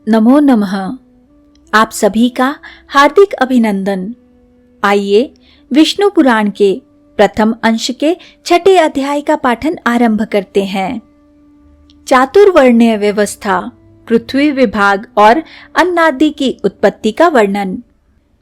नमो नमः। आप सभी का हार्दिक अभिनंदन। आइए विष्णु पुराण के प्रथम अंश के 6 अध्याय का पाठन आरंभ करते हैं। चातुर्वर्ण्य व्यवस्था, पृथ्वी विभाग और अन्नादि की उत्पत्ति का वर्णन।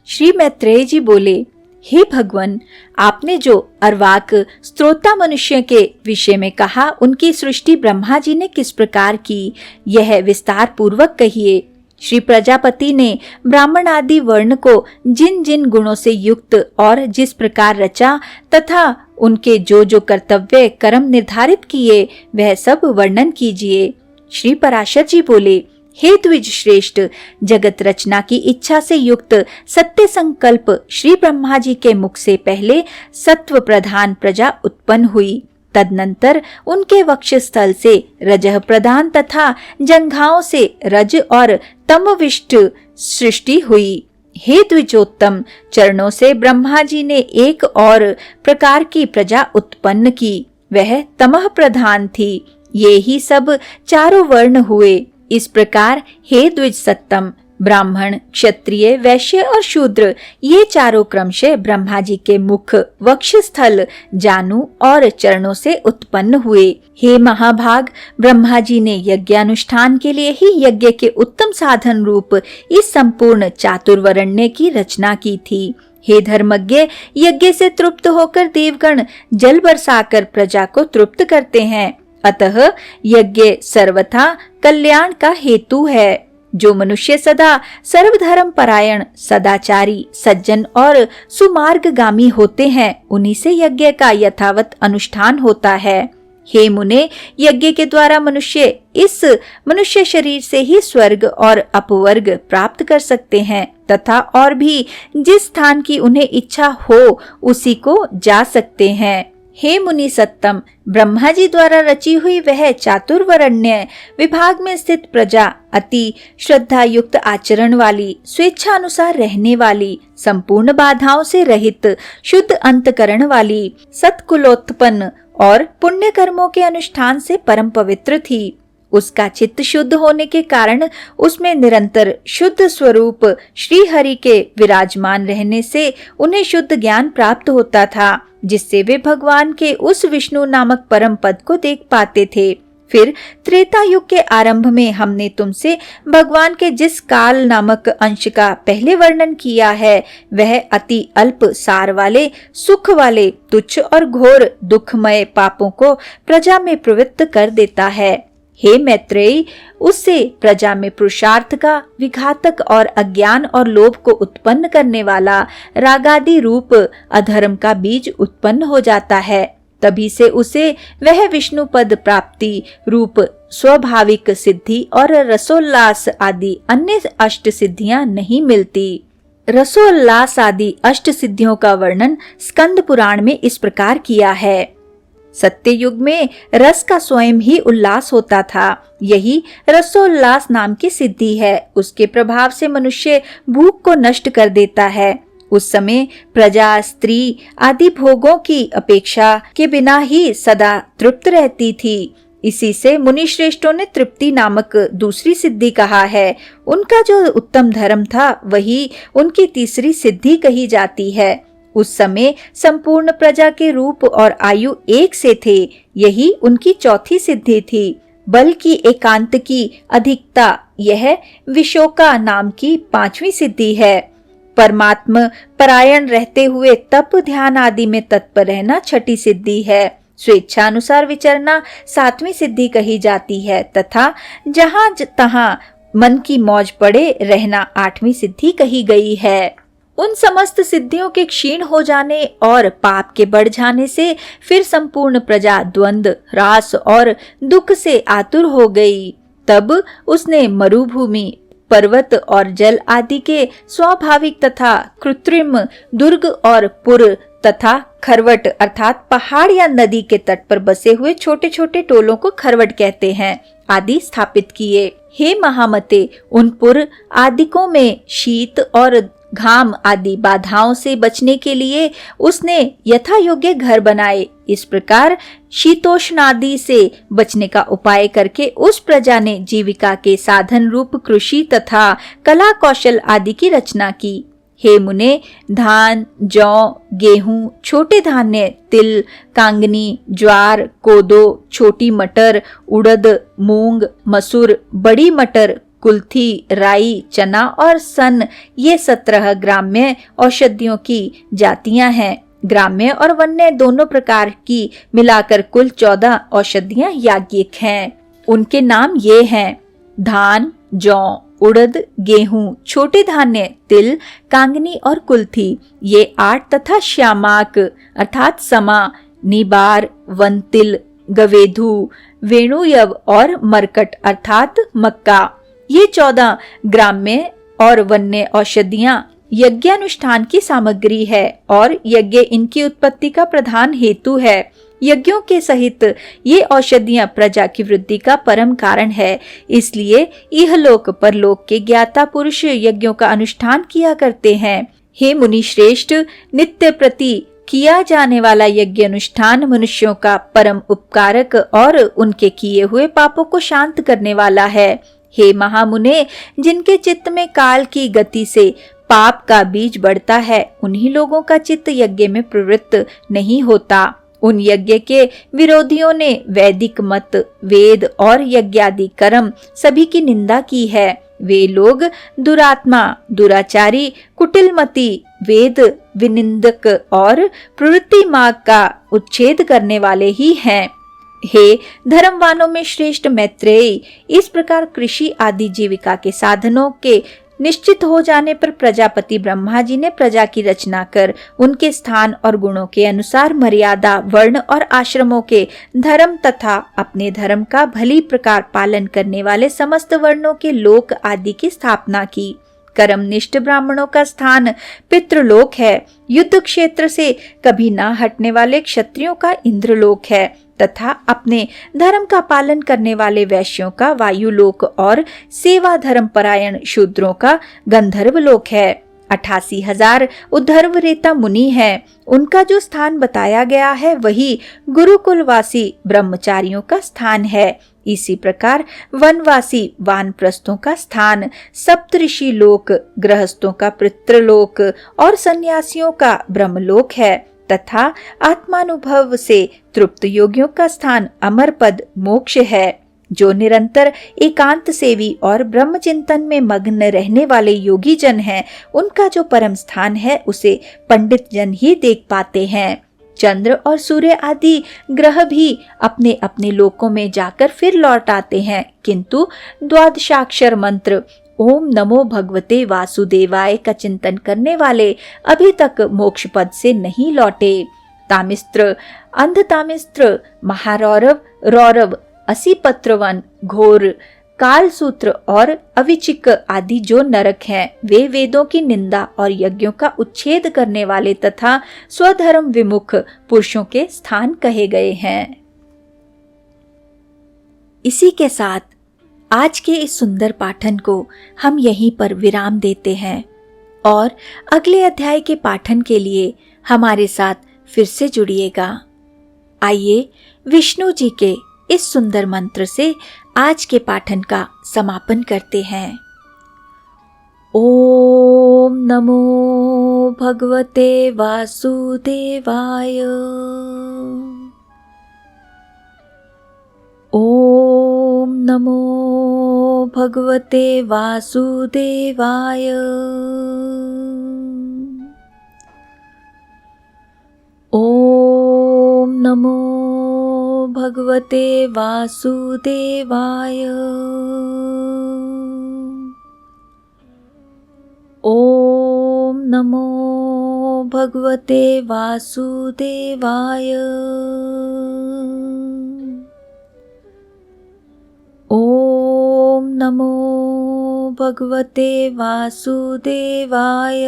श्री मैत्रेय जी बोले, हे भगवान, आपने जो अर्वाक स्त्रोता मनुष्य के विषय में कहा, उनकी सृष्टि ब्रह्मा जी ने किस प्रकार की, यह विस्तार पूर्वक कहिए। श्री प्रजापति ने ब्राह्मण आदि वर्ण को जिन जिन गुणों से युक्त और जिस प्रकार रचा तथा उनके जो जो कर्तव्य कर्म निर्धारित किए, वह सब वर्णन कीजिए। श्री पराशर जी बोले, हे द्विज श्रेष्ठ, जगत रचना की इच्छा से युक्त सत्य संकल्प श्री ब्रह्मा जी के मुख से पहले सत्व प्रधान प्रजा उत्पन्न हुई। तदनंतर उनके वक्षस्थल से रजः प्रधान तथा जंघाओं से रज और तमविष्ट सृष्टि हुई। हे द्विजोत्तम, चरणों से ब्रह्मा जी ने एक और प्रकार की प्रजा उत्पन्न की, वह तमः प्रधान थी। ये ही सब चारों वर्ण हुए। इस प्रकार हे द्विज सत्तम, ब्राह्मण, क्षत्रिय, वैश्य और शूद्र, ये चारों क्रमशः ब्रह्मा जी के मुख, वक्षस्थल, जानु और चरणों से उत्पन्न हुए। हे महाभाग, ब्रह्मा जी ने यज्ञानुष्ठान के लिए ही यज्ञ के उत्तम साधन रूप इस संपूर्ण चातुर्वर्ण्य की रचना की थी। हे धर्मज्ञ, यज्ञ से तृप्त होकर देवगण जल बरसाकर प्रजा को तृप्त करते हैं, अतः यज्ञ सर्वथा कल्याण का हेतु है। जो मनुष्य सदा सर्वधर्म परायण, सदाचारी, सज्जन और सुमार्गगामी होते हैं, उन्हीं से यज्ञ का यथावत अनुष्ठान होता है। हे मुने, यज्ञ के द्वारा मनुष्य इस मनुष्य शरीर से ही स्वर्ग और अपवर्ग प्राप्त कर सकते हैं तथा और भी जिस स्थान की उन्हें इच्छा हो उसी को जा सकते हैं। हे मुनि सत्तम, ब्रह्मा जी द्वारा रची हुई वह चातुर्वर्ण्य विभाग में स्थित प्रजा अति श्रद्धा युक्त आचरण वाली, स्वेच्छा अनुसार रहने वाली, संपूर्ण बाधाओं से रहित, शुद्ध अंतकरण वाली, सत्कुलोत्पन्न और पुण्य कर्मों के अनुष्ठान से परम पवित्र थी। उसका चित्त शुद्ध होने के कारण उसमें निरंतर शुद्ध स्वरूप श्री हरि के विराजमान रहने से उन्हें शुद्ध ज्ञान प्राप्त होता था, जिससे वे भगवान के उस विष्णु नामक परम पद को देख पाते थे। फिर त्रेता युग के आरंभ में हमने तुमसे भगवान के जिस काल नामक अंश का पहले वर्णन किया है, वह अति अल्प सार वाले, सुख वाले, तुच्छ और घोर दुखमय पापों को प्रजा में प्रवृत्त कर देता है। हे मैत्रेयी, उससे प्रजा में पुरुषार्थ का विघातक और अज्ञान और लोभ को उत्पन्न करने वाला रागादि रूप अधर्म का बीज उत्पन्न हो जाता है। तभी से उसे वह विष्णु पद प्राप्ति रूप स्वाभाविक सिद्धि और रसोल्लास आदि अन्य अष्ट सिद्धियां नहीं मिलती। रसोल्लास आदि अष्ट सिद्धियों का वर्णन स्कंद पुराण में इस प्रकार किया है। सत्य युग में रस का स्वयं ही उल्लास होता था। यही रसोल्लास नाम की सिद्धि है। उसके प्रभाव से मनुष्य भूख को नष्ट कर देता है। उस समय प्रजा स्त्री आदि भोगों की अपेक्षा के बिना ही सदा तृप्त रहती थी। इसी से मुनि श्रेष्ठों ने तृप्ति नामक दूसरी सिद्धि कहा है। उनका जो उत्तम धर्म था, वही उनकी तीसरी सिद्धि कही जाती है। उस समय संपूर्ण प्रजा के रूप और आयु एक से थे। यही उनकी चौथी सिद्धि थी। बल की एकांत की अधिकता, यह विशोका नाम की पांचवी सिद्धि है। परमात्म परायण रहते हुए तप ध्यान आदि में तत्पर रहना छठी सिद्धि है। स्वेच्छा अनुसार विचरना सातवीं सिद्धि कही जाती है तथा जहाँ तहाँ मन की मौज पड़े रहना आठवीं सिद्धि कही गई है। उन समस्त सिद्धियों के क्षीण हो जाने और पाप के बढ़ जाने से फिर संपूर्ण प्रजा द्वंद्व, ह्रास और दुख से आतुर हो गई। तब उसने मरुभूमि, पर्वत और जल आदि के स्वाभाविक तथा कृत्रिम दुर्ग और पुर तथा खरवट अर्थात पहाड़ या नदी के तट पर बसे हुए छोटे छोटे टोलों को खरवट कहते हैं आदि स्थापित किए। हे महामते, उन पुर आदिकों में शीत और घाम आदि बाधाओं से बचने के लिए उसने यथा योग्य घर बनाए। इस प्रकार शीतोष्ण आदि से बचने का उपाय करके उस प्रजा ने जीविका के साधन रूप कृषि तथा कला कौशल आदि की रचना की। हे मुने, धान, जौ, गेहूं, छोटे धान्य, तिल, कांगनी, ज्वार, कोदो, छोटी मटर, उड़द, मूंग, मसूर, बड़ी मटर, कुल्थी, राई, चना और सन, ये 17 ग्राम्य औषधियों की जातियां हैं। ग्राम्य और वन्य दोनों प्रकार की मिलाकर कुल 14 औषधियां याज्ञिक हैं। उनके नाम ये हैं: धान, जौ, उड़द, गेहूं, छोटे धान्य, तिल, कांगनी और कुल्थी, ये 8 तथा श्यामाक अर्थात समा, निबार, वनतिल, गवेधु, वेणुयव और मरकट अर्थात मक्का, ये 14 ग्राम्य और वन्य औषधियां यज्ञानुष्ठान की सामग्री है और यज्ञ इनकी उत्पत्ति का प्रधान हेतु है। यज्ञों के सहित ये औषधियां प्रजा की वृद्धि का परम कारण है। इसलिए इहलोक परलोक के ज्ञाता पुरुष यज्ञों का अनुष्ठान किया करते हैं। हे मुनि श्रेष्ठ, नित्य प्रति किया जाने वाला यज्ञ अनुष्ठान मनुष्यों का परम उपकारक और उनके किए हुए पापों को शांत करने वाला है। हे महामुने, जिनके चित्त में काल की गति से पाप का बीज बढ़ता है, उन्हीं लोगों का चित्त यज्ञ में प्रवृत्त नहीं होता। उन यज्ञ के विरोधियों ने वैदिक मत, वेद और यज्ञादि कर्म सभी की निंदा की है। वे लोग दुरात्मा, दुराचारी, कुटिलमती, वेद विनिंदक और प्रवृत्ति मार्ग का उच्छेद करने वाले ही हैं। हे धर्मवानों में श्रेष्ठ मैत्रेयी, इस प्रकार कृषि आदि जीविका के साधनों के निश्चित हो जाने पर प्रजापति ब्रह्मा जी ने प्रजा की रचना कर उनके स्थान और गुणों के अनुसार मर्यादा, वर्ण और आश्रमों के धर्म तथा अपने धर्म का भली प्रकार पालन करने वाले समस्त वर्णों के लोक आदि की स्थापना की। कर्मनिष्ठ ब्राह्मणों का स्थान पितृलोक है। युद्ध क्षेत्र से कभी न हटने वाले क्षत्रियों का इंद्रलोक है तथा अपने धर्म का पालन करने वाले वैश्यों का वायुलोक और सेवा धर्म परायण शूद्रों का गंधर्व लोक है। 88,000 उद्धर्वरेता मुनि हैं। उनका जो स्थान बताया गया है वही गुरुकुलवासी ब्रह्मचारियों का स्थान है। इसी प्रकार वनवासी वानप्रस्थों का स्थान, सप्तऋषि लोक गृहस्थों का पितृलोक और सन्यासियों का ब्रह्मलोक है तथा आत्मानुभव से तृप्त योगियों का स्थान अमर पद मोक्ष है। जो निरंतर एकांत सेवी और ब्रह्म चिंतन में मग्न रहने वाले योगी जन हैं, उनका जो परम स्थान है उसे पंडित जन ही देख पाते हैं। चंद्र और सूर्य आदि ग्रह भी अपने अपने लोकों में जाकर फिर लौट आते हैं, किंतु द्वादशाक्षर मंत्र ओम नमो भगवते वासुदेवाय का चिंतन करने वाले अभी तक मोक्ष पद से नहीं लौटे। तामिस्त्र, अंधतामिस्त्र, महारौरव, रौरव, असीपत्रवन, घोर, कालसूत्र और अविचिक आदि जो नरक हैं, वे वेदों की निंदा और यज्ञों का उच्छेद करने वाले तथा स्वधर्म विमुख पुरुषों के स्थान कहे गए हैं। इसी के साथ आज के इस सुंदर पाठन को हम यहीं पर विराम देते हैं और अगले अध्याय के पाठन के लिए हमारे साथ फिर से जुड़िएगा। आइए विष्णु जी के इस सुंदर मंत्र से आज के पाठन का समापन करते हैं। ओम नमो भगवते वासुदेवाय। ओम नमो भगवते वासुदेवाय। ओम नमो भगवते वासुदेवाय। ओम नमो भगवते वासुदेवाय। ओम नमो भगवते वासुदेवाय।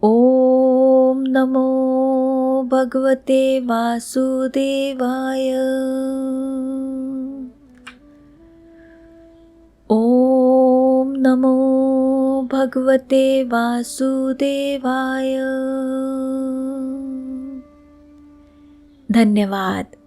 ओम नमो भगवते वासुदेवाय। ओम नमो भगवते वासुदेवाय। धन्यवाद।